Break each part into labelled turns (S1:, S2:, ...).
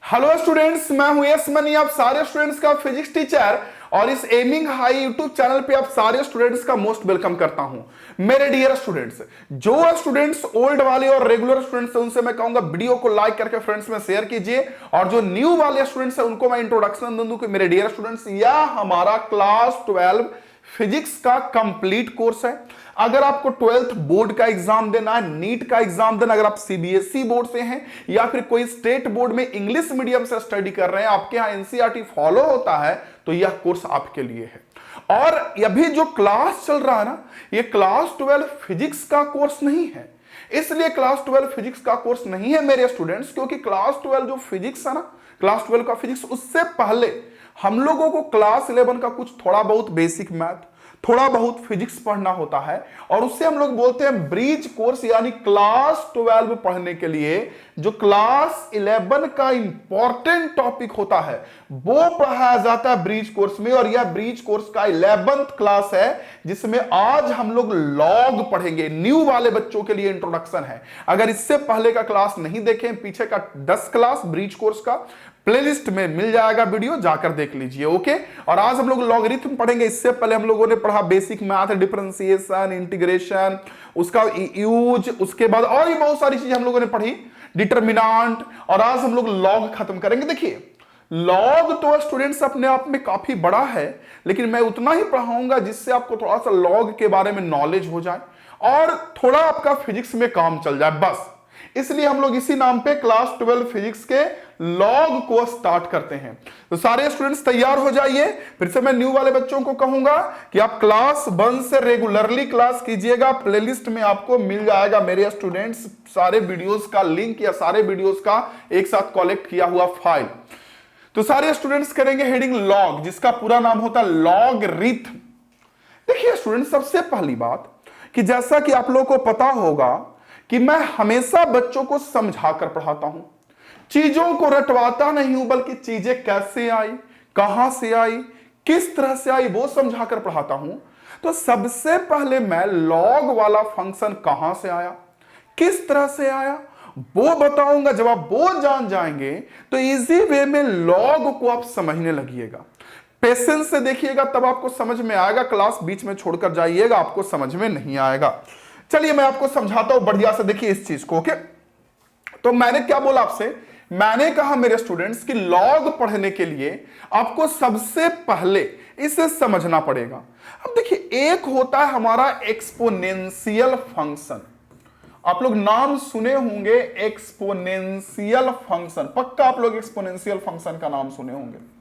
S1: Hello students, मैं हूं yes money, आप सारे स्टूडेंट्स का फिजिक्स टीचर। और इस एमिंग हाई यूट्यूब चैनल पे आप सारे स्टूडेंट्स का मोस्ट वेलकम करता हूं। मेरे डियर स्टूडेंट्स, जो स्टूडेंट्स ओल्ड वाले और रेगुलर स्टूडेंट्स हैं उनसे मैं कहूंगा वीडियो को लाइक करके फ्रेंड्स में शेयर कीजिए। और जो न्यू वाले स्टूडेंट्स हैं उनको मैं इंट्रोडक्शन दे दूं कि मेरे डियर स्टूडेंट्स, यह हमारा क्लास 12 फिजिक्स का कंप्लीट कोर्स है। अगर आपको 12th बोर्ड का एग्जाम देना है, नीट का एग्जाम देना, अगर आप सीबीएसई बोर्ड से हैं या फिर कोई स्टेट बोर्ड में इंग्लिश मीडियम से स्टडी कर रहे हैं, आपके यहां एनसीईआरटी फॉलो होता है, तो यह कोर्स आपके लिए है। और अभी जो क्लास चल रहा है ना, यह क्लास 12 फिजिक्स का कोर्स नहीं है। इसलिए क्लास 12 फिजिक्स का कोर्स नहीं है मेरे स्टूडेंट्स, क्योंकि क्लास 12 जो फिजिक्स है ना, क्लास 12 का फिजिक्स, उससे पहले हम लोगों को क्लास 11 का कुछ थोड़ा बहुत बेसिक मैथ, थोड़ा बहुत फिजिक्स पढ़ना होता है। और उससे हम लोग बोलते हैं ब्रिज कोर्स, यानी क्लास 12 पढ़ने के लिए जो क्लास 11 का इंपॉर्टेंट टॉपिक होता है वो पढ़ाया जाता है ब्रिज कोर्स में। और यह ब्रिज कोर्स का 11th क्लास है, जिसमें आज हम लोग लॉग पढ़ेंगे। न्यू वाले बच्चों के लिए इंट्रोडक्शन है। अगर इससे पहले का क्लास नहीं देखें, पीछे का 10 क्लास ब्रिज कोर्स का प्लेलिस्ट में मिल जाएगा, वीडियो जाकर देख लीजिए। ओके। और आज हम लोग लॉगरिथम पढ़ेंगे। इससे पहले हम लोगों ने पढ़ा बेसिक मैथ, डिफरेंशिएशन, इंटीग्रेशन, उसका यूज, उसके बाद और भी बहुत सारी चीजें हम लोगों ने पढ़ी, डिटरमिनेंट। और आज हम लोग लॉग खत्म करेंगे। देखिए, लॉग तो स्टूडेंट्स अपने आप में काफी बड़ा है, लेकिन मैं उतना ही पढ़ाऊंगा जिससे आपको थोड़ा सा लॉग के बारे में नॉलेज हो जाए और थोड़ा आपका फिजिक्स में काम चल जाए, बस। इसलिए हम लोग इसी नाम पे क्लास 12 फिजिक्स के लॉग को स्टार्ट करते हैं। तो सारे स्टूडेंट्स तैयार हो जाइए। फिर से मैं न्यू वाले बच्चों को कहूंगा कि आप क्लास 1 से रेगुलरली क्लास कीजिएगा। प्लेलिस्ट में आपको मिल जाएगा मेरे स्टूडेंट्स सारे वीडियोस का लिंक या सारे वीडियोस का एक साथ कलेक्ट किया हुआ फाइल। तो सारे स्टूडेंट्स करेंगे हेडिंग लॉग, जिसका पूरा नाम होता है लॉगरिथम। देखिए स्टूडेंट्स, सबसे पहली बात कि जैसा कि आप लोगों को पता होगा कि मैं हमेशा बच्चों को समझा कर पढ़ाता हूं, चीजों को रटवाता नहीं हूं, बल्कि चीजें कैसे आई, कहां से आई, किस तरह से आई, वो समझा कर पढ़ाता हूं। तो सबसे पहले मैं लॉग वाला फंक्शन कहां से आया, किस तरह से आया, वो बताऊंगा। जब आप वो जान जाएंगे तो इजी वे में लॉग को आप समझने लगिएगा। पेशेंस से देखिएगा, तब आपको समझ में आएगा। क्लास बीच में छोड़कर जाइएगा, आपको समझ में नहीं आएगा। चलिए मैं आपको समझाता हूं बढ़िया से, देखिए इस चीज को। ओके, तो मैंने क्या बोला आपसे, मैंने कहा मेरे स्टूडेंट्स कि लॉग पढ़ने के लिए आपको सबसे पहले इसे समझना पड़ेगा। अब देखिए, एक होता है हमारा एक्सपोनेंशियल फंक्शन। आप लोग नाम सुने होंगे एक्सपोनेंशियल फंक्शन, पक्का आप लोग एक्सपोनेंशियल फंक्शन का नाम सुने होंगे।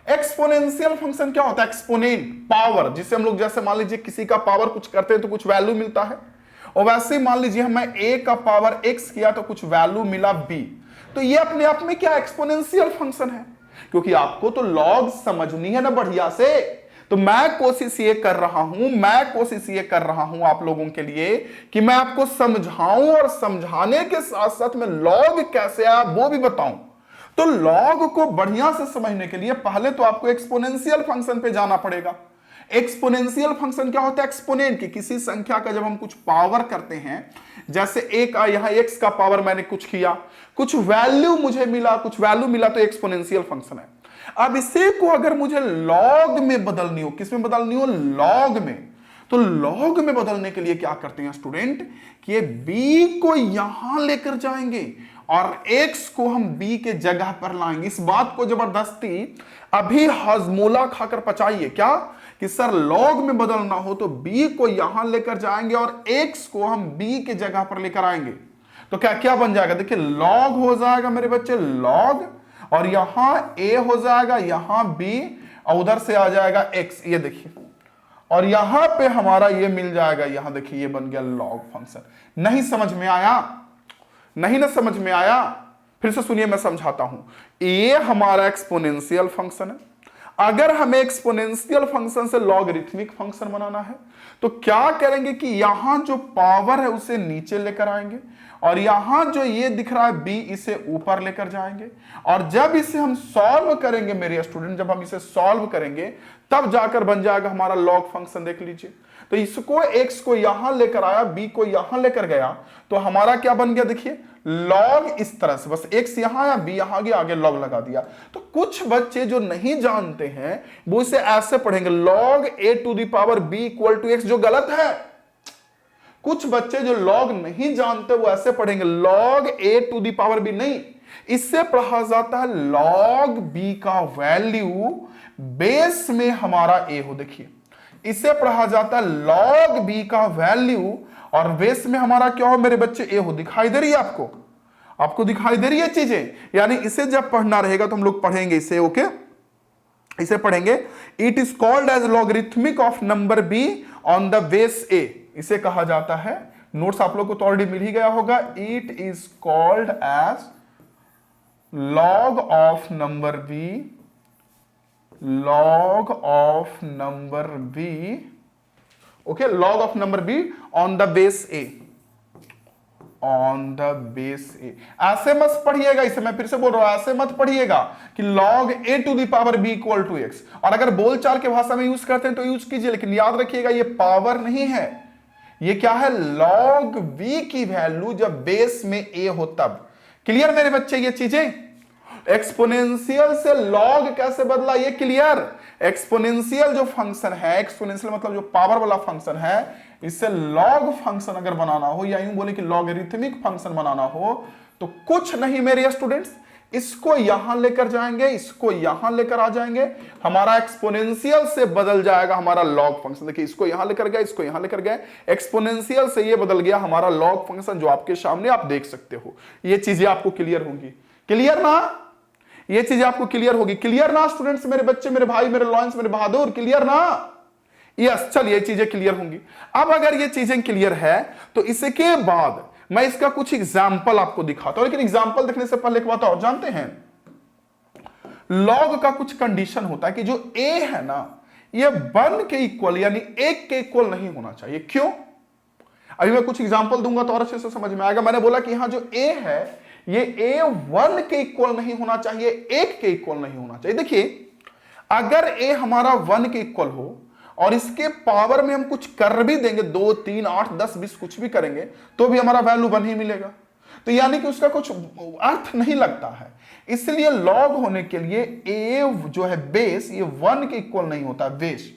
S1: एक्सपोनेंशियल फंक्शन क्या होता है? एक्सपोनेंट, पावर, जिसे हम लोग जैसे मान लीजिए किसी का पावर कुछ करते हैं तो कुछ वैल्यू मिलता है, और वैसे ही मान लीजिए मैं a का पावर x किया तो कुछ वैल्यू मिला b। तो ये अपने आप में क्या एक्सपोनेंशियल फंक्शन है, क्योंकि आपको तो लॉग समझनी है ना बढ़िया से। तो मैं कोशिश ये कर रहा हूं आप लोगों के लिए कि मैं आपको समझाऊं, और समझाने के साथ साथ मैं लॉग कैसे आया वो भी बताऊं। तो लॉग को बढ़िया से समझने के लिए पहले तो आपको एक्सपोनेंशियल फंक्शन पे जाना पड़ेगा। एक्सपोनेंशियल फंक्शन क्या होता है? एक्सपोनेंट की किसी संख्या का जब हम कुछ पावर करते हैं, जैसे एक यहां x का पावर मैंने कुछ किया, कुछ वैल्यू मुझे मिला, तो एक्सपोनेंशियल फंक्शन है। अब इसे को अगर मुझे लॉग में बदलनी हो, किस में बदलनी हो? लॉग में। तो लॉग में बदलने के लिए क्या करते हैं स्टूडेंट कि ये b को यहां लेकर जाएंगे और x को हम b के जगह पर लाएंगे। इस बात को जबरदस्ती अभी हजमोला खाकर पचाइए, क्या कि सर लॉग में बदलना हो तो b को यहां लेकर जाएंगे और x को हम b के जगह पर लेकर आएंगे। तो क्या क्या बन जाएगा? देखिए, लॉग हो जाएगा मेरे बच्चे, लॉग, और यहां a हो जाएगा, यहां b, और उधर से आ जाएगा x। ये देखिए, और यहां पे हमारा ये मिल जाएगा, यहां देखिए ये बन गया लॉग फंक्शन। नहीं समझ में आया? नहीं ना समझ में आया? फिर से सुनिए, मैं समझाता हूं। ये हमारा एक्सपोनेंशियल फंक्शन है। अगर हमें एक्सपोनेंशियल फंक्शन से लॉगरिथमिक फंक्शन बनाना है तो क्या करेंगे कि यहां जो पावर है उसे नीचे लेकर आएंगे, और यहां जो ये दिख रहा है b, इसे ऊपर लेकर जाएंगे। और जब इसे हम सॉल्व करेंगे मेरे स्टूडेंट, जब हम इसे सॉल्व करेंगे तब जाकर बन जाएगा हमारा लॉग फंक्शन। देख लीजिए, तो इसको x को यहां लेकर आया, b को यहां लेकर गया, तो हमारा क्या बन गया देखिए log, इस तरह से बस x यहां या b यहां गया, आगे log लगा दिया। तो कुछ बच्चे जो नहीं जानते हैं वो इसे ऐसे पढ़ेंगे log a to the power b equal to x, जो गलत है। कुछ बच्चे जो log नहीं जानते वो ऐसे पढ़ेंगे log a to the power b, नहीं, इससे पढ़ा जाता है log b का वैल्यू बेस में हमारा a हो। देखिए इसे पढ़ा जाता है log b का वैल्यू और बेस में हमारा क्या हो मेरे बच्चे, a हो। दिखाई दे रही है आपको, आपको दिखाई दे रही है चीजें? यानी इसे जब पढ़ना रहेगा तो हम लोग पढ़ेंगे इसे, ओके, इसे पढ़ेंगे it is called as logarithmic of number b on the base a, इसे कहा जाता है, नोट्स आप लोग को तो ऑलरेडी मिल ही गया होगा, it is called as log of number b, log of number b, okay, log of number b on the base a, on the base a। ऐसे मत पढ़िएगा इसे, मैं फिर से बोल रहा हूं, ऐसे मत पढ़िएगा कि log a to the power b equal to x, और अगर बोलचाल के भाषा में यूज करते हैं तो यूज कीजिए, लेकिन याद रखिएगा ये पावर नहीं है, ये क्या है, log b की वैल्यू जब बेस में a हो तब। क्लियर मेरे बच्चे ये चीजें? एक्सपोनेंशियल से लॉग कैसे बदला, ये क्लियर? एक्सपोनेंशियल जो फंक्शन है, एक्सपोनेंशियल मतलब जो पावर वाला फंक्शन है, इससे लॉग फंक्शन अगर बनाना हो या यूं बोले कि लॉगरिथमिक फंक्शन बनाना हो तो कुछ नहीं मेरे स्टूडेंट्स, इसको यहां लेकर जाएंगे, इसको यहां लेकर आ जाएंगे, हमारा एक्सपोनेंशियल से बदल जाएगा हमारा लॉग फंक्शन। देखिए इसको यहां लेकर गए, इसको यहां लेकर गए, एक्सपोनेंशियल से ये बदल गया हमारा लॉग फंक्शन, जो आपके सामने आप देख सकते हो। ये चीजें आपको क्लियर होंगी, क्लियर ना? ये चीजें आपको क्लियर होगी, क्लियर ना स्टूडेंट्स, मेरे बच्चे, मेरे भाई, मेरे लॉयंस, मेरे बहादुर, क्लियर ना? यस, चलिए ये चीजें क्लियर होंगी। अब अगर ये चीजें क्लियर है तो इसके बाद मैं इसका कुछ एग्जाम्पल आपको दिखाता हूं, लेकिन एग्जाम्पल देखने से पहले एक बात और जानते हैं, लॉग का कुछ कंडीशन होता है कि जो a है ना, ये 1 के इक्वल यानी 1 के इक्वल नहीं होना चाहिए। क्यों? अभी मैं कुछ एग्जाम्पल दूंगा तो और अच्छे से समझ में आएगा। मैंने बोला कि यहां जो a है ये a 1 के इक्वल नहीं होना चाहिए, 1 के इक्वल नहीं होना चाहिए। देखिए अगर a हमारा 1 के इक्वल हो और इसके पावर में हम कुछ कर भी देंगे, 2 3 8 10 20 कुछ भी करेंगे तो भी हमारा वैल्यू 1 ही मिलेगा, तो यानी कि उसका कुछ अर्थ नहीं लगता है। इसलिए लॉग होने के लिए a जो है बेस, ये 1 के इक्वल नहीं होता बेस,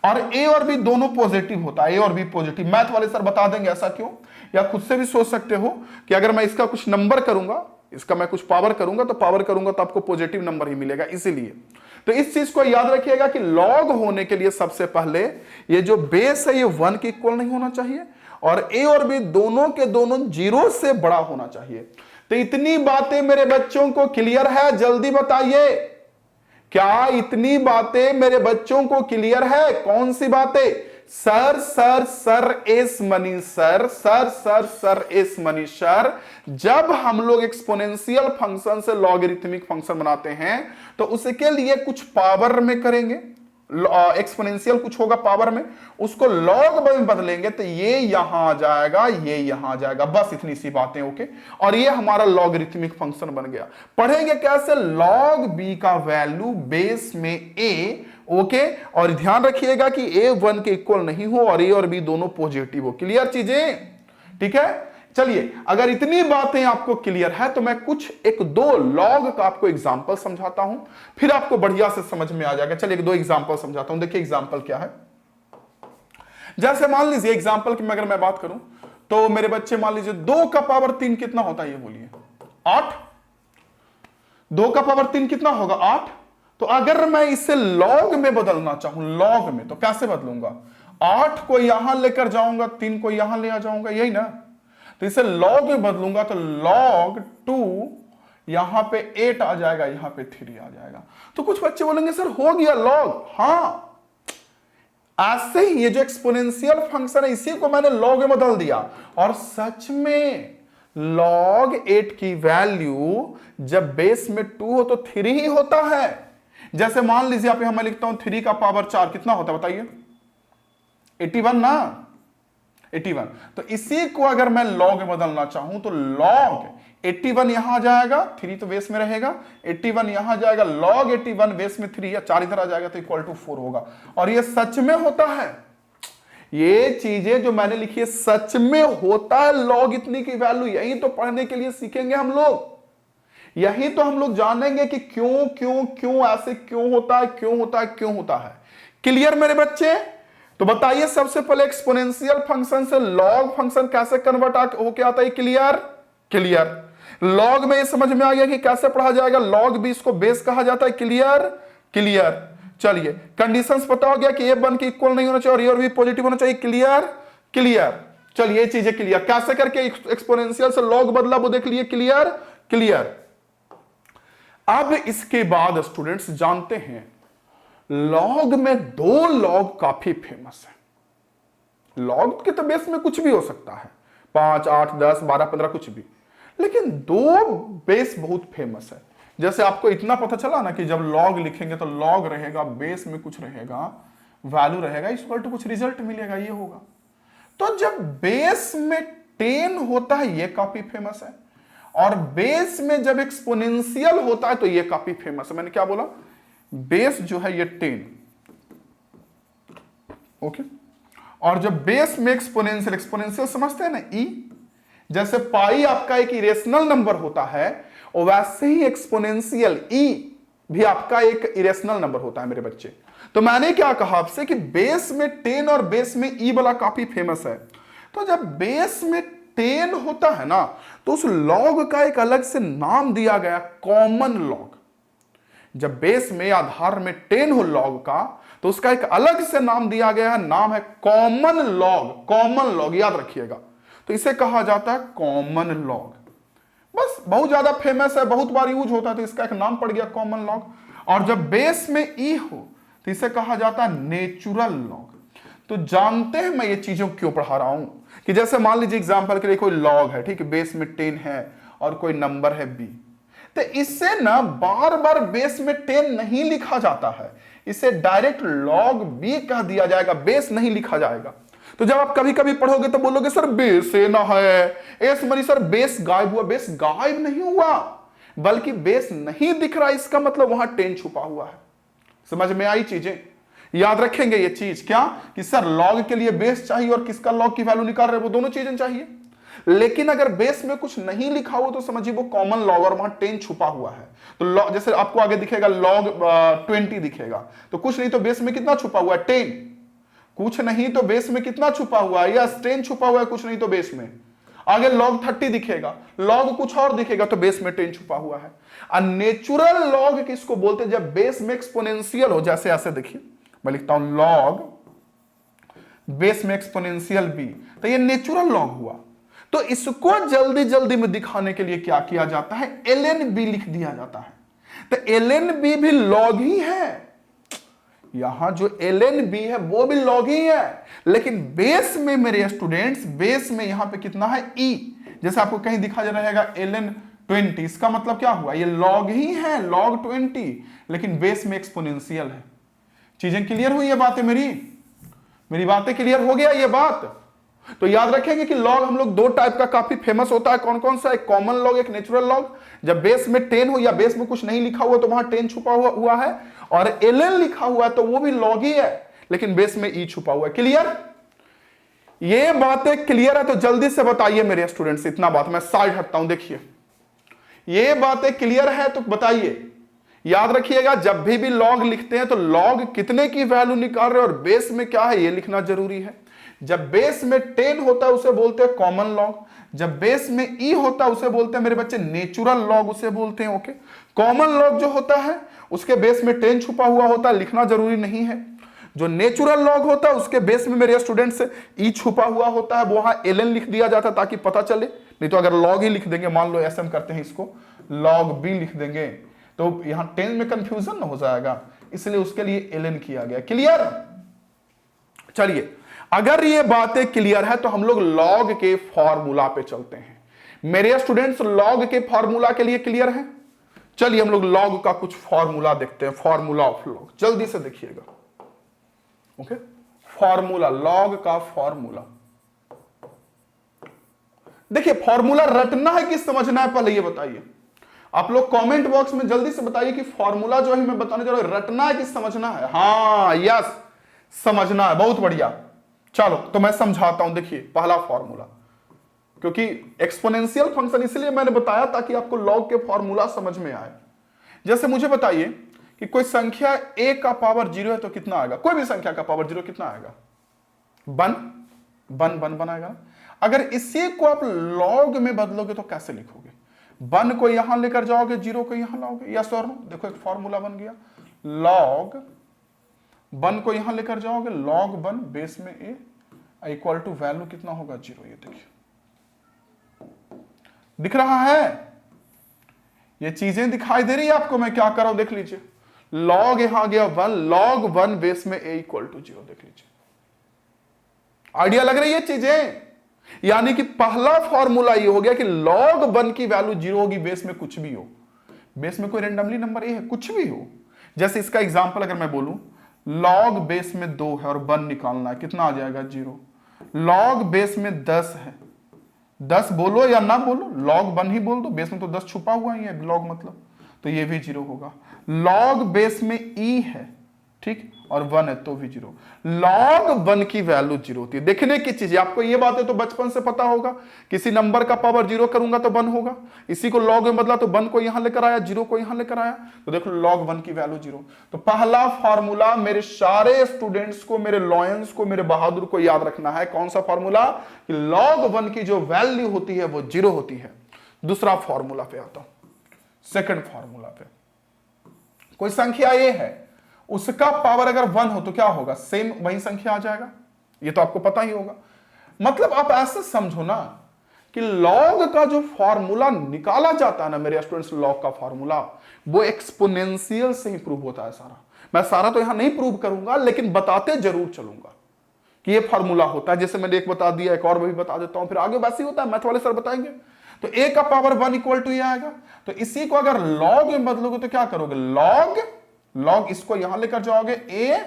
S1: और a और b दोनों पॉजिटिव होता है, a और b पॉजिटिव। मैथ वाले सर बता देंगे ऐसा क्यों, या खुद से भी सोच सकते हो कि अगर मैं इसका कुछ नंबर करूंगा, इसका मैं कुछ पावर करूंगा तो आपको पॉजिटिव नंबर ही मिलेगा। इसीलिए तो इस चीज को याद रखिएगा कि लॉग होने के लिए सबसे पहले ये जो बेस है ये 1 के इक्वल नहीं होना चाहिए, और a और b दोनों के दोनों 0 से बड़ा होना चाहिए। तो इतनी बातें मेरे बच्चों को क्लियर है? जल्दी बताइए, क्या इतनी बातें मेरे बच्चों को क्लियर है? कौन सी बातें? Sir sir sir S money sir, sir sir sir S money sir, जब हम लोग एक्सपोनेंशियल फंक्शन से लॉगरिथमिक फंक्शन बनाते हैं तो उसके लिए कुछ पावर में करेंगे, एक्सपोनेंशियल कुछ होगा पावर में, उसको लॉग में बदलेंगे तो ये यहां आ जाएगा, ये यहां आ जाएगा, बस इतनी सी बातें, ओके। और ये हमारा लॉगरिथमिक फंक्शन बन गया। पढ़ेंगे कैसे? लॉग बी का वैल्यू बेस में a, ओके, और ध्यान रखिएगा कि a 1 के इक्वल नहीं हो और a और b दोनों पॉजिटिव हो। क्लियर चीजें? ठीक है, चलिए अगर इतनी बातें आपको क्लियर है तो मैं कुछ 1-2 लॉग का आपको एग्जांपल समझाता हूं, फिर आपको बढ़िया से समझ में आ जाएगा। चलिए 1-2 एग्जांपल समझाता हूं। देखिए एग्जांपल क्या है, जैसे मान लीजिए एग्जांपल की अगर मैं बात करूं तो मेरे बच्चे मान लीजिए 2 का पावर 3 कितना होता है, ये बोलिए? 8। 2 का पावर 3 कितना होगा? 8। तो अगर मैं इसे लॉग में बदलना चाहूं, लॉग में, तो कैसे बदलूंगा? 8 को यहां लेकर जाऊंगा, 3 को यहां ले आ जाऊंगा, यही ना। तो इसे लॉग में बदलूंगा तो log 2 यहां पे 8 आ जाएगा, यहां पे 3 आ जाएगा। तो कुछ बच्चे बोलेंगे सर हो गया लॉग। हाँ, ऐसे ही ये जो एक्सपोनेंशियल फंक्शन है इसी को मैंने लॉग में बदल दिया, और सच में log 8 की वैल्यू जब बेस में 2 हो तो 3 ही होता है। जैसे मान लीजिए आप यहां मैं लिखता हूं 3 का पावर 4 कितना होता है बताइए? 81 ना, 81। तो इसी को अगर मैं लॉग में बदलना चाहूं तो log 81 यहां आ जाएगा, 3 तो बेस में रहेगा, 81 यहां आ जाएगा, log 81 बेस में 3 या 4 इधर आ जाएगा तो इक्वल टू 4 होगा। और ये सच में होता है, ये चीजें जो मैंने लिखी है सच में होता है लॉग इतनी की वैल्यू, यही तो पढ़ने के लिए सीखेंगे हम लोग, यही तो हम लोग जानेंगे कि क्यों क्यों क्यों ऐसे क्यों होता है, क्यों होता है, क्यों होता है। क्लियर मेरे बच्चे? तो बताइए सबसे पहले एक्सपोनेंशियल फंक्शन से लॉग फंक्शन कैसे कन्वर्ट होके आता है? क्लियर? क्लियर। लॉग में ये समझ में आ गया कि कैसे पढ़ा जाएगा, लॉग भी इसको बेस कहा जाता है। क्लियर? क्लियर। चलिए कंडीशंस पता हो गया कि ए वन की इक्वल नहीं होना चाहिए और ये और भी पॉजिटिव होना चाहिए। क्लियर? क्लियर। चलिए ये चीजें क्लियर, कैसे करके एक्सपोनेंशियल से लॉग बदला वो देख लिए। क्लियर? क्लियर। अब इसके बाद स्टूडेंट्स जानते हैं लॉग में दो लॉग काफी फेमस है। लॉग के तो बेस में कुछ भी हो सकता है, 5, 8, 10, 12, 15 कुछ भी, लेकिन दो बेस बहुत फेमस है। जैसे आपको इतना पता चला ना कि जब लॉग लिखेंगे तो लॉग रहेगा, बेस में कुछ रहेगा, वैल्यू रहेगा, इक्वल टू कुछ रिजल्ट मिलेगा, ये होगा। तो जब बेस में 10 होता है ये काफी फेमस है, और बेस में जब एक्सपोनेंशियल होता है तो ये काफी फेमस है। मैंने क्या बोला? बेस जो है ये 10, ओके, और जब बेस में एक्सपोनेंशियल, एक्सपोनेंशियल समझते हैं ना, ई, जैसे पाई आपका एक इरेशनल नंबर होता है और वैसे ही एक्सपोनेंशियल ई भी आपका एक इरेशनल नंबर होता है मेरे बच्चे। तो मैंने क्या कहा आपसे कि बेस में 10 और बेस में ई वाला काफी फेमस है। तो जब बेस में 10 होता है ना तो उस लॉग का एक अलग से नाम दिया गया, कॉमन लॉग। जब बेस में आधार में 10 हो लॉग का तो उसका एक अलग से नाम दिया गया है, नाम है कॉमन लॉग। कॉमन लॉग याद रखिएगा, तो इसे कहा जाता है कॉमन लॉग। बस बहुत ज्यादा फेमस है, बहुत बार यूज होता है तो इसका एक नाम पड़ गया कॉमन लॉग। और जब बेस में ई हो तो इसे कहा जाता है नेचुरल लॉग। तो जानते हैं मैं ये चीजों क्यों पढ़ा रहा हूं कि जैसे मान लीजिए एग्जांपल के लिए कोई लॉग है, ठीक है, बेस में 10 है और कोई नंबर है बी, तो इससे ना बार बार बेस में 10 नहीं लिखा जाता है, इसे डायरेक्ट लॉग बी कह दिया जाएगा, बेस नहीं लिखा जाएगा। तो जब आप कभी कभी पढ़ोगे तो बोलोगे सर बेस ए ना है, एस मनी सर बेस गायब हुआ। बेस गायब नहीं हुआ, बल्कि बेस नहीं दिख रहा, इसका मतलब वहां 10 छुपा हुआ है। समझ में आई चीजें? याद रखेंगे ये चीज क्या कि सर लॉग के लिए बेस चाहिए और किसका लॉग की वैल्यू निकाल रहे हैं, वो दोनों चीजें चाहिए। लेकिन अगर बेस में कुछ नहीं लिखा हो तो समझिए वो कॉमन लॉग और वहां 10 छुपा हुआ है। तो लॉग जैसे आपको आगे दिखेगा लॉग 20 दिखेगा, तो कुछ नहीं तो बेस में कितना छुपा हुआ है? 10। कुछ नहीं तो बेस में कितना छुपा हुआ है? यस 10 छुपा हुआ है, कुछ नहीं तो बेस में। आगे लॉग 30 दिखेगा, लॉग कुछ और दिखेगा तो बेस में 10 छुपा हुआ है। नेचुरल लॉग किसको बोलते हैं? जब बेस में एक्सपोनेंशियल हो, जैसे ऐसे देखिए मैं लिखता हूं लॉग बेस में एक्सपोनेंशियल बी, तो ये नेचुरल लॉग हुआ। तो इसको जल्दी जल्दी में दिखाने के लिए क्या किया जाता है? ln b लिख दिया जाता है। तो ln b भी लॉग ही है, यहां जो ln b है वो भी लॉग ही है, लेकिन बेस में मेरे स्टूडेंट्स, बेस में यहां पे कितना है? e। जैसे आपको कहीं दिखा जा रहेगा ln 20, इसका मतलब क्या हुआ? ये लॉग ही है, लॉग 20, लेकिन बेस में एक्सपोनेंशियल है। चीजें क्लियर हुई है? बातें मेरी बातें क्लियर हो गया ये बात? तो याद रखेंगे कि लॉग हम लोग दो टाइप का काफी फेमस होता है। कौन कौन सा? एक कॉमन लॉग, एक नेचुरल लॉग। जब बेस में 10 हो या बेस में कुछ नहीं लिखा हुआ तो वहां 10 छुपा हुआ है, और ln लिखा हुआ है तो वो भी लॉग ही है, लेकिन बेस में ई छुपा हुआ है। क्लियर? ये बातें क्लियर है तो जल्दी से बताइए मेरे स्टूडेंट्स। इतना बात मैं साइड हटता हूं, देखिए ये बातें क्लियर है तो बताइए। याद रखिएगा जब भी लॉग लिखते हैं तो लॉग कितने की वैल्यू निकाल रहे हैं और बेस में क्या है ये लिखना जरूरी है। जब बेस में 10 होता है उसे बोलते हैं कॉमन लॉग, जब बेस में ई होता है उसे बोलते हैं मेरे बच्चे नेचुरल लॉग, उसे बोलते हैं। ओके, कॉमन लॉग जो होता है उसके बेस में 10 छुपा हुआ होता है, लिखना जरूरी नहीं है। जो नेचुरल लॉग होता है उसके बेस में मेरे स्टूडेंट्स ई छुपा हुआ होता है, वहां ln लिख दिया जाता है ताकि पता चले। नहीं तो अगर लॉग ही लिख देंगे, मान लो ऐसे हम करते हैं इसको लॉग बी लिख देंगे तो यहां 10 में कंफ्यूजन ना हो जाएगा, इसलिए उसके लिए ln किया गया। क्लियर? चलिए अगर ये बातें क्लियर है तो हम लोग लॉग के फॉर्मूला पे चलते हैं। मेरे स्टूडेंट्स लॉग के फॉर्मूला के लिए क्लियर है? चलिए हम लोग लॉग का कुछ फॉर्मूला देखते हैं। फॉर्मूला ऑफ लॉग जल्दी से देखिएगा। ओके, फॉर्मूला, लॉग का फॉर्मूला देखिए। फॉर्मूला रटना है कि समझना है, पहले ये बताइए। आप लोग कमेंट बॉक्स में जल्दी से बताइए कि फॉर्मूला जो है मैं बताने जा रहा हूं रटना है कि समझना है। हाँ यस, समझना है, बहुत बढ़िया। चलो तो मैं समझाता हूं। देखिए पहला फॉर्मूला, क्योंकि एक्सपोनेंशियल फंक्शन इसलिए मैंने बताया ताकि आपको लॉग के फॉर्मूला समझ में आए। जैसे मुझे बताइए कि कोई संख्या a का पावर 0 है तो कितना आएगा, कोई भी संख्या का पावर 0 कितना आएगा, वन वन वन वन आएगा। अगर इसी को आप लॉग में बदलोगे तो कैसे लिखोगे, वन को यहां लेकर जाओगे, 0 को यहां लाओगे, यस और नो। देखो एक फॉर्मूला बन गया, लॉग वन को यहां लेकर जाओगे, लॉग वन बेस में a इक्वल टू वैल्यू कितना होगा, 0। ये देखिए दिख रहा है, ये चीजें दिखाई दे रही है आपको, मैं क्या कर रहा हूं देख लीजिए। लॉग यहां गया वन, लॉग वन बेस में a इक्वल टू 0, देख लीजिए आइडिया लग रही है चीजें। यानी कि पहला फॉर्मूला ये हो गया कि लॉग वन की वैल्यू 0 होगी, बेस में कुछ भी हो, बेस में कोई रेंडमली नंबर a है, कुछ भी हो। जैसे इसका एग्जांपल अगर मैं बोलूं, लॉग बेस में 2 है और वन निकालना है, कितना आ जाएगा, 0। लॉग बेस में 10 है, 10 बोलो या ना बोलो, लॉग वन ही बोल दो, बेस में तो 10 छुपा हुआ ही है लॉग मतलब, तो ये भी 0 होगा। लॉग बेस में e है, ठीक, और 1 है तो भी 0। लॉग 1 की वैल्यू 0 होती है। देखने की चीज, आपको ये बातें तो बचपन से पता होगा, किसी नंबर का पावर 0 करूंगा तो 1 होगा, इसी को लॉग में बदला तो 1 को यहां लेकर आया, 0 को यहां लेकर आया, तो देखो लॉग 1 की वैल्यू 0। तो पहला फॉर्मूला मेरे सारे स्टूडेंट्स को, मेरे लॉयंस को, मेरे बहादुर को याद रखना है। कौन सा फॉर्मूला, कि लॉग 1 की जो वैल्यू होती है वो 0 होती है। दूसरा फॉर्मूला पे आता हूं, सेकंड फॉर्मूला पे। कोई संख्या a है, उसका पावर अगर 1 हो तो क्या होगा, सेम वही संख्या आ जाएगा, ये तो आपको पता ही होगा। मतलब आप ऐसे समझो ना कि लॉग का जो फॉर्मूला निकाला जाता है ना मेरे स्टूडेंट्स, लॉग का फॉर्मूला वो एक्सपोनेंशियल से ही प्रूव होता है सारा। मैं सारा तो यहां नहीं प्रूव करूंगा, लेकिन बताते जरूर चलूंगा कि ये फॉर्मूला होता है। जैसे मैंने एक बता दिया, एक और भी बता देता हूं, फिर आगे वैसे ही होता है, मैथ वाले सर बताएंगे। तो a का पावर 1 इक्वल टू ये आएगा, तो इसी को अगर लॉग में बदलोगे तो क्या करोगे, लॉग लॉग इसको यहां लेकर जाओगे a,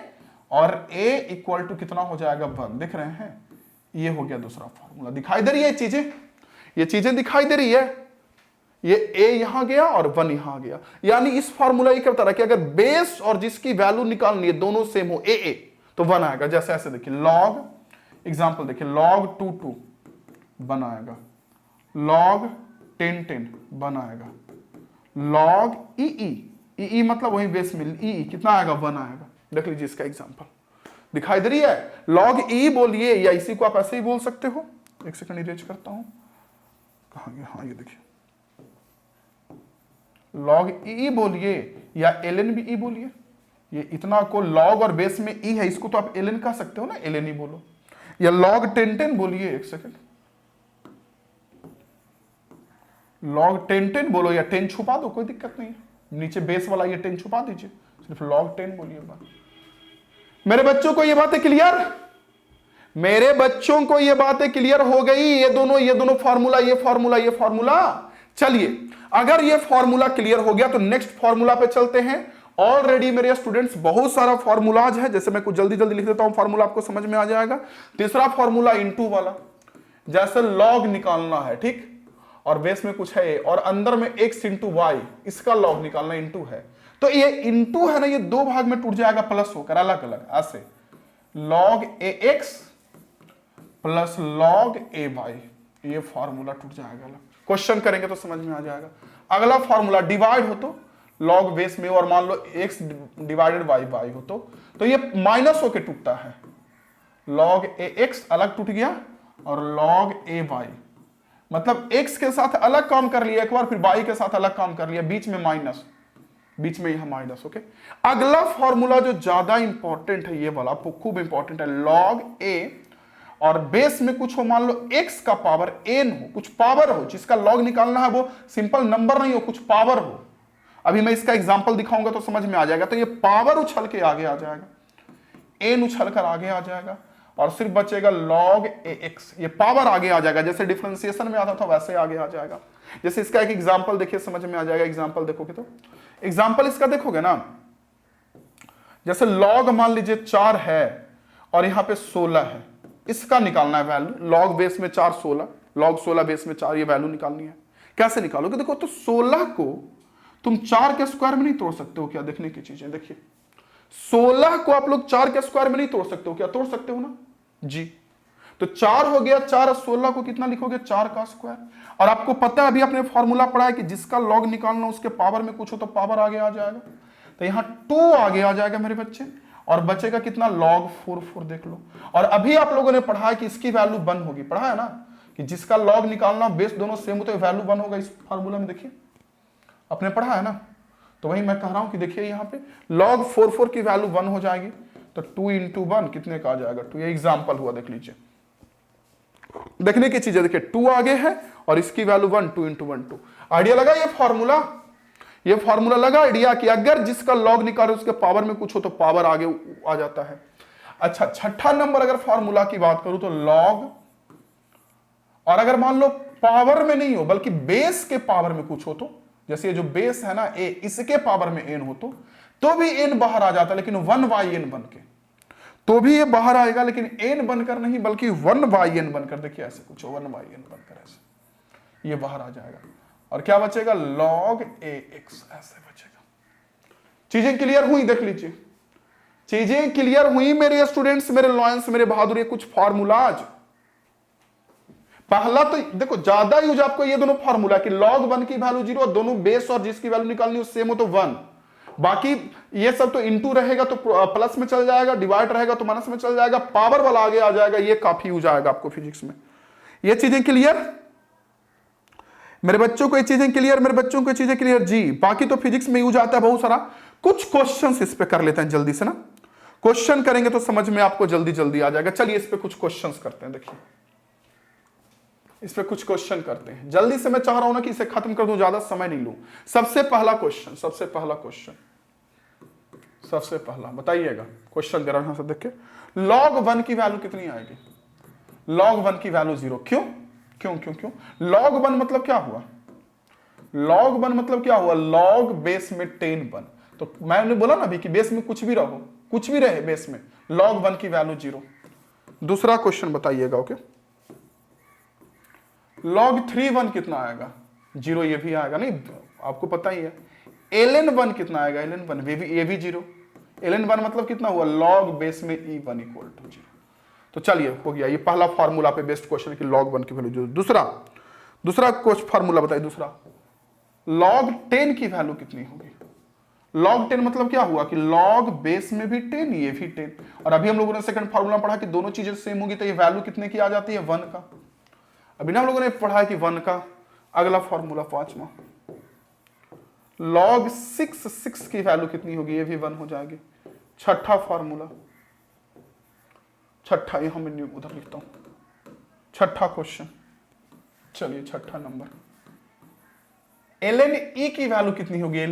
S1: और a इक्वल टू कितना हो जाएगा, 1। देख रहे हैं, ये हो गया दूसरा फॉर्मूला। दिखाई दे रही है चीजें, ये चीजें दिखाई दे रही है, ये a यहां गया और 1 यहां गया। यानी इस फॉर्मूला ये कहता रहा कि अगर बेस और जिसकी वैल्यू निकालनी है दोनों सेम हो, a तो 1 आएगा। जैसे ऐसे देखिए, लॉग एग्जांपल देखिए, लॉग 2 2 1 आएगा, लॉग 10 10 1 आएगा, लॉग ई मतलब वही बेस में ई कितना आएगा, 1 आएगा। देख लीजिए इसका एग्जांपल, दिखाई दे रही है। लॉग ई बोलिए या इसी को आप ऐसे ही बोल सकते हो। एक सेकंड इरेज करता हूं, कहां गया, हाँ ये देखिए, लॉग ई बोलिए या एलएन भी ई बोलिए। ये इतना को लॉग और बेस में ई है, इसको तो आप एलएन कह सकते हो ना, एलएन ही बोलो। या लॉग 10 10 बोलिए, एक सेकंड, लॉग 10 10 बोलो या 10 छुपा दो, कोई दिक्कत नहीं है, नीचे बेस वाला ये 10 छुपा दीजिए, सिर्फ लॉग 10 बोलिए। मेरे बच्चों को ये बातें क्लियर, मेरे बच्चों को ये बातें क्लियर हो गई, ये दोनों फॉर्मूला, ये फॉर्मूला, ये फॉर्मूला। चलिए अगर ये फॉर्मूला क्लियर हो गया तो नेक्स्ट फॉर्मूला पे चलते हैं। ऑलरेडी मेरे स्टूडेंट्स बहुत सारा फॉर्मूलाज है, जैसे मैं कुछ जल्दी जल्दी लिख देता हूं, फॉर्मूला आपको समझ में आ जाएगा। तीसरा फॉर्मूला इनटू वाला, जैसे लॉग निकालना है, ठीक, और बेस में कुछ है और अंदर में x इंटू वाई, इसका लॉग निकालना, इंटू है, तो ये इंटू है ना, ये 2 भाग में टूट जाएगा प्लस होकर अलग अलग, ऐसे log ax plus log ay, ये फॉर्मूला टूट जाएगा अलग। क्वेश्चन करेंगे तो समझ में आ जाएगा। अगला फॉर्मूला डिवाइड हो तो लॉग बेस में, और मान लो x डिवाइडेड बाई y हो तो ये माइनस होकर टूटता है, लॉग ax अलग टूट गया और लॉग ay, मतलब x के साथ अलग काम कर लिया एक बार, फिर y के साथ अलग काम कर लिया, बीच में माइनस, बीच में यह माइनस। ओके, अगला फॉर्मूला जो ज्यादा इंपॉर्टेंट है, ये वाला खूब इंपॉर्टेंट है, लॉग a और बेस में कुछ हो, मान लो x का पावर n हो, कुछ पावर हो, जिसका लॉग निकालना है, वो सिंपल नंबर नहीं हो, कुछ पावर हो। अभी मैं इसका एग्जांपल दिखाऊंगा तो समझ में आ जाएगा। तो ये पावर उछल के आगे आ जाएगा, n उछल कर आगे आ जाएगा और सिर्फ बचेगा log ax, ये पावर आगे आ जाएगा, जैसे डिफरेंशिएशन में आता था वैसे आगे आ जाएगा। जैसे इसका एक एग्जांपल देखिए, समझ में आ जाएगा। एग्जांपल देखोगे तो एग्जांपल इसका देखोगे ना, जैसे log मान लीजिए 4 है और यहां पे 16 है, इसका निकालना है वैल्यू। log बेस में 4 16, log 16 बेस में 4, ये वैल्यू निकालनी है। कैसे निकालोगे, देखो तो 16 को तुम 4 के स्क्वायर में नहीं तोड़ सकते हो क्या, देखने की चीजें देखिए, 16 को आप लोग 4 के स्क्वायर में नहीं तोड़ सकते हो क्या, तोड़ सकते हो ना, जी। तो 4 हो गया, 4 और 16 को कितना लिखोगे, 4 का स्क्वायर। और आपको पता है अभी आपने फॉर्मूला पढ़ा है कि जिसका लॉग निकालना उसके पावर में कुछ हो तो पावर आगे आ जाएगा। तो यहां 2 आगे आ जाएगा मेरे बच्चे, और बचेगा कितना, log 4 देख लो। और अभी आप लोगों ने पढ़ा है कि इसकी वैल्यू 1 होगी, पढ़ा है ना कि जिसका लॉग निकालना बेस दोनों सेम हो तो वैल्यू 1 होगा। इस फार्मूला में देखिए आपने पढ़ा है ना, तो वही मैं कह रहा हूं कि देखिए यहां पे log 4 की वैल्यू 1 हो जाएगी, तो 2 इंटू 1 कितने का आ जाएगा 2। ये एग्जाम्पल हुआ, देख लीजिए, देखने की चीज है, देखिए 2 आगे है और इसकी वैल्यू 1, 2 इंटू 1 2। आइडिया लगा ये फॉर्मूला लगा आइडिया कि अगर जिसका लॉग निकाले उसके पावर में कुछ हो तो पावर आगे आ जाता है। अच्छा, छठा नंबर अगर फॉर्मूला की बात करूं तो लॉग, और अगर मान लो पावर में नहीं हो बल्कि बेस के पावर में कुछ हो तो, जैसे ये जो बेस है ना ए, इसके पावर में एन हो तो भी एन बाहर आ जाता है, लेकिन 1/n बन के, तो भी ये बाहर आएगा, लेकिन एन बनकर नहीं बल्कि 1/n बनकर, देखिए ऐसे कुछ 1/n बनकर ऐसे ये बाहर आ जाएगा। और क्या बचेगा, log ax ऐसे बचेगा। चीजें क्लियर हुई, देख लीजिए, चीजें क्लियर हुई मेरे स्टूडेंट्स, मेरे लॉयंस, मेरे बहादुर। ये कुछ फॉर्मूलाज, पहला तो देखो ज्यादा यूज आपको ये दोनों फॉर्मूला कि log 1 की वैल्यू 0, दोनों बेस और जिसकी वैल्यू निकालनी हो सेम हो तो 1। बाकी ये सब तो इनटू रहेगा तो प्लस में चल जाएगा, डिवाइड रहेगा तो माइनस में चल जाएगा, पावर वाला आगे आ जाएगा। ये काफी यूज आएगा आपको फिजिक्स में। ये चीजें क्लियर मेरे बच्चों को, ये चीजें क्लियर मेरे बच्चों को, ये चीजें क्लियर जी। बाकी तो फिजिक्स में यूज आता है बहुत सारा। कुछ क्वेश्चंस इस पे कर लेते हैं जल्दी से ना, क्वेश्चन करेंगे तो समझ में आपको जल्दी जल्दी आ जाएगा। चलिए इस पे कुछ क्वेश्चंस करते हैं। देखिए इस पे कुछ क्वेश्चन करते हैं जल्दी से, मैं चाह रहा हूं ना कि इसे खत्म कर दूं, ज्यादा समय नहीं लूं। सबसे पहला क्वेश्चन बताइएगा, क्वेश्चन दे रहा हूं, सब देखिए। log 1 की वैल्यू कितनी आएगी, log 1 की वैल्यू 0। क्यों क्यों क्यों क्यों? log 1 मतलब क्या हुआ, log 1 मतलब क्या हुआ, log बेस में 10 1। तो मैंने बोला ना अभी कि बेस में कुछ भी रहो, कुछ भी रहे बेस में, log 1 की वैल्यू 0। दूसरा क्वेश्चन बताइएगा, ओके। log 3 1 कितना आएगा, 0। ये भी आएगा, नहीं आपको पता ही है। ln 1 कितना आएगा, ln 1 ये भी 0। ln 1 मतलब कितना हुआ, log बेस में e1 इक्वल टू 0। तो चलिए हो गया, ये पहला फॉर्मूला पे बेस्ड क्वेश्चन कि log 1 की वैल्यू 0। दूसरा कुछ फॉर्मूला बताइए। दूसरा log 10 की वैल्यू कितनी होगी, log 10 मतलब क्या हुआ कि log बेस में भी 10 ये भी 10। और अभी हम लोगों ने सेकंड फॉर्मूला पढ़ा कि दोनों चीजें सेम होगी तो ये वैल्यू कितने की आ जाती है, 1 का। अभी ना हम लोगों ने पढ़ा है कि 1 का। अगला फॉर्मूला पांचवा, log 6 की वैल्यू कितनी होगी, ये भी 1 हो जाएगी। छठा फॉर्मूला, छठा यहां मैं उधर लिखता हूं, छठा क्वेश्चन। चलिए छठा नंबर, ln e की वैल्यू कितनी होगी,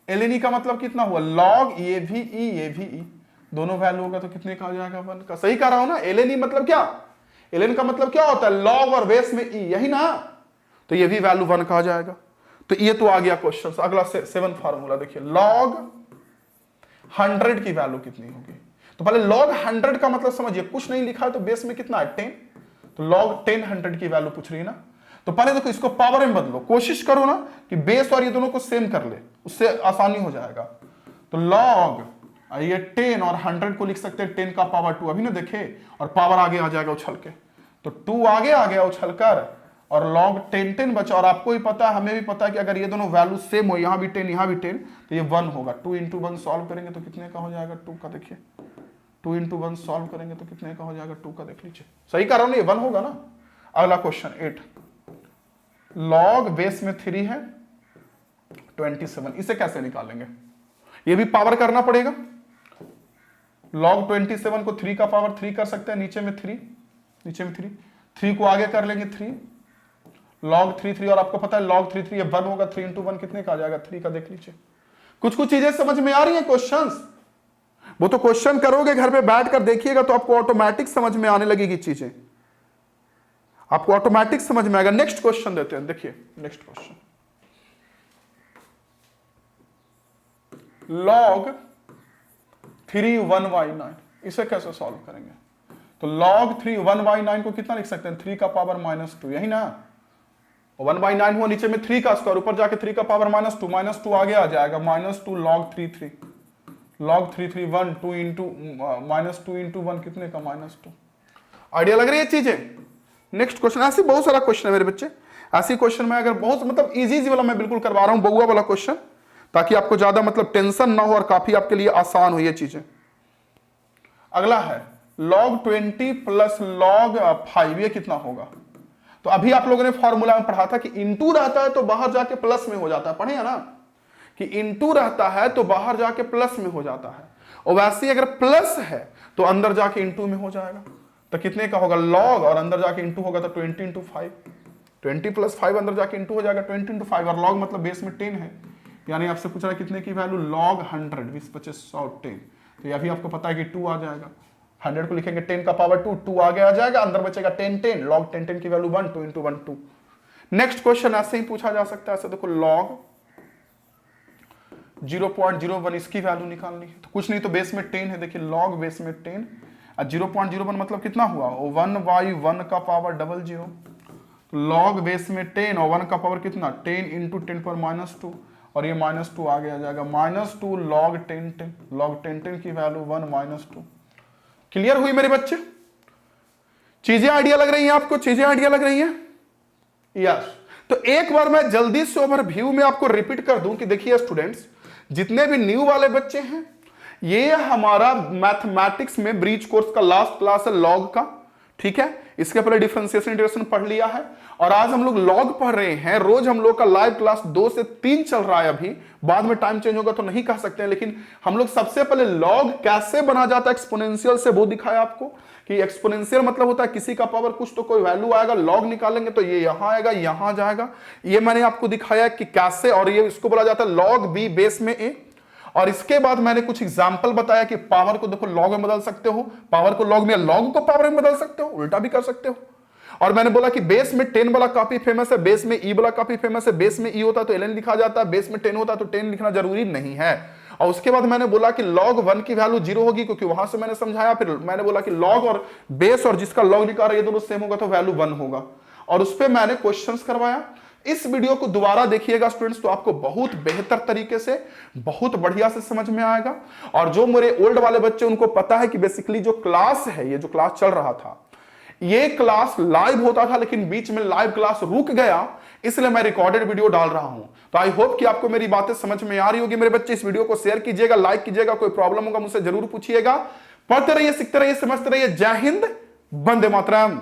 S1: ln e का मतलब कितना हुआ, log ये भी e दोनों वैल्यू होगा तो कितने का आ जाएगा, 1 का। सही कह रहा हूं ना, ln e मतलब क्या, ln का मतलब क्या होता है, log और बेस में e, यही ना, तो ये भी वैल्यू 1 का आ जाएगा। तो ये तो आ गया क्वेश्चन। अगला 7 फार्मूला देखिए, log 100 की वैल्यू कितनी होगी। तो पहले log 100 का मतलब समझिए, कुछ नहीं लिखा है तो बेस में कितना है 10, तो log 10 100 की वैल्यू पूछ रही है ना। तो पहले देखो इसको पावर में बदलो, कोशिश करो ना कि बेस और ये दोनों को सेम कर ले, उससे आसानी हो जाएगा। तो log ये 10 और 100 को लिख सकते हैं 10 का पावर 2, अभी ना देखे, और पावर आगे आ जाएगा उछल के, तो 2 आगे आ गया उछल कर, और log 10 10 बचा। और आपको ही पता है, हमें भी पता है कि अगर ये दोनों वैल्यू सेम हो, यहां भी 10 यहां भी 10, तो ये 1 होगा। 2 इंटू 1 सॉल्व करेंगे तो कितने का हो जाएगा, 2 का। देखिए 2 इंटू 1 सॉल्व करेंगे तो कितने का हो जाएगा, 2 का। देख लीजिए, सही कह रहा हूं ना, ये 1 होगा ना। अगला क्वेश्चन 8, log बेस में 3 है 27, इसे कैसे निकालेंगे, ये भी पावर करना पड़ेगा। log 27 को 3 का पावर 3 कर सकते हैं, नीचे में 3, 3 को आगे कर लेंगे 3, log 3 और आपको पता है log 3 ये 1 होगा। 3 इंटू 1 कितने का आ जाएगा, 3 का। देख लीजिए, कुछ चीजें समझ में आ रही हैं क्वेश्चंस। वो तो क्वेश्चन करोगे घर पे बैठ कर देखिएगा तो आपको ऑटोमेटिक समझ में आने लगेगी चीजें, आपको ऑटोमेटिक समझ में आएगा। नेक्स्ट क्वेश्चन देते हैं, देखिए नेक्स्ट क्वेश्चन, log 3 1/9, इसे कैसे सॉल्व करेंगे। तो log 3 1/9 को कितना लिख सकते हैं, 3 का पावर -2, यही ना। 1/9 हुआ, नीचे में 3 का स्क्वायर, ऊपर जाके 3 का पावर -2 आगे आ जाएगा, -2 log 3 1 2 इंटू -2 इंटू 1 कितने का, -2। आइडिया लग रही है चीजें। नेक्स्ट क्वेश्चन, ऐसे बहुत सारा क्वेश्चन है मेरे बच्चे, ऐसी क्वेश्चन में अगर बहुत मतलब इजी वाला मैं बिल्कुल करवा रहा हूं, बउआ वाला क्वेश्चन, ताकि आपको ज्यादा मतलब टेंशन ना हो और काफी आपके लिए आसान हो ये चीजें। अगला है log 20 प्लस log 5, ये कितना होगा? तो अभी आप लोगों ने फॉर्मूला में पढ़ा था कि इंटू रहता है तो बाहर जाके प्लस में हो जाता है, पढ़े है ना कि इंटू रहता है तो बाहर जाके प्लस में हो जाता है, और वैसे ही अगर प्लस है तो अंदर जाके इंटू में हो जाएगा। तो कितने का होगा log, और अंदर जाके इंटू होगा तो 20 इंटू 5, 20 प्लस 5 अंदर जाके इंटू हो जाएगा 20 इंटू 5, और log मतलब बेस में 10 है, यानी आपसे पूछ रहा है कितने की वैल्यू log 100, 20 25 100 10, तो ये अभी आपको पता है कि 2 आ जाएगा। 100 को लिखेंगे 10 का पावर 2, 2 आगे आ जाएगा, अंदर बचेगा 10 10, log 10 10 की वैल्यू 1, 2 इंटू 1 2। नेक्स्ट क्वेश्चन ऐसे ही पूछा जा सकता है, ऐसे देखो log 0.01 इसकी वैल्यू निकालनी है, तो कुछ नहीं तो बेस में 10 है, देखिए log बेस में 10 और 0.01 मतलब कितना हुआ, 1/1 का पावर 00, तो log बेस में 10 और 1 का पावर कितना 10 इंटू 10 पर -2, और ये -2 आगे आ जाएगा, -2 log 10 10, log 10 10 की वैल्यू 1 -2। क्लियर हुई मेरे बच्चे? चीजें आइडिया लग रही हैं आपको? चीजें आइडिया लग रही हैं? यस। तो एक बार मैं जल्दी से ओवरव्यू में आपको रिपीट कर दूं कि देखिए स्टूडेंट्स, जितने भी न्यू वाले बच्चे हैं, ये हमारा मैथमेटिक्स में ब्रीच कोर्स का लास्ट क्लास है लॉग का, ठीक है। इसके पहले डिफरेंशिएशन इंटीग्रेशन पढ़ लिया है, और आज हम लोग लॉग पढ़ रहे हैं। रोज हम लोग का लाइव क्लास 2 से 3 चल रहा है, अभी बाद में टाइम चेंज होगा तो नहीं कह सकते हैं, लेकिन हम लोग सबसे पहले लॉग कैसे बना जाता है एक्सपोनेंशियल से वो दिखाया आपको, कि एक्सपोनेंशियल मतलब होता है किसी का पावर कुछ तो कोई वैल्यू आएगा, लॉग निकालेंगे तो ये यहां आएगा यहां जाएगा, ये मैंने आपको दिखाया कि कैसे, और ये इसको बोला जाता है log b बेस में a। और इसके बाद मैंने कुछ एग्जांपल बताया कि पावर को देखो लॉग में बदल सकते हो, पावर को लॉग में, लॉग को पावर में बदल सकते हो, उल्टा भी कर सकते हो। और मैंने बोला कि बेस में 10 वाला काफी फेमस है, बेस में ई वाला काफी फेमस है, बेस में ई होता है तो ln लिखा जाता है, बेस में 10 होता है तो 10 लिखना जरूरी नहीं है। और उसके बाद मैंने बोला कि log 1 की वैल्यू 0 होगी, क्योंकि वहां से मैंने समझाया, फिर मैंने बोला कि log और बेस और जिसका log निकाल रहा है ये दोनों सेम होगा तो वैल्यू 1 होगा, और उस पर मैंने क्वेश्चंस करवाया। इस वीडियो को दोबारा देखिएगा स्टूडेंट्स, तो आपको बहुत बेहतर तरीके से, बहुत बढ़िया से समझ में आएगा। और जो मेरे ओल्ड वाले बच्चे उनको पता है कि बेसिकली जो क्लास है, ये जो क्लास चल रहा था, ये क्लास लाइव होता था, लेकिन बीच में लाइव क्लास रुक गया, इसलिए मैं रिकॉर्डेड वीडियो डाल रहा हूं। तो आई होप कि आपको मेरी बातें समझ में आ रही होगी मेरे बच्चे। इस वीडियो को शेयर कीजिएगा, लाइक कीजिएगा, कोई प्रॉब्लम होगा मुझसे जरूर पूछिएगा। पढ़ते रहिए, सीखते रहिए, समझते रहिए। जय हिंद, वंदे मातरम।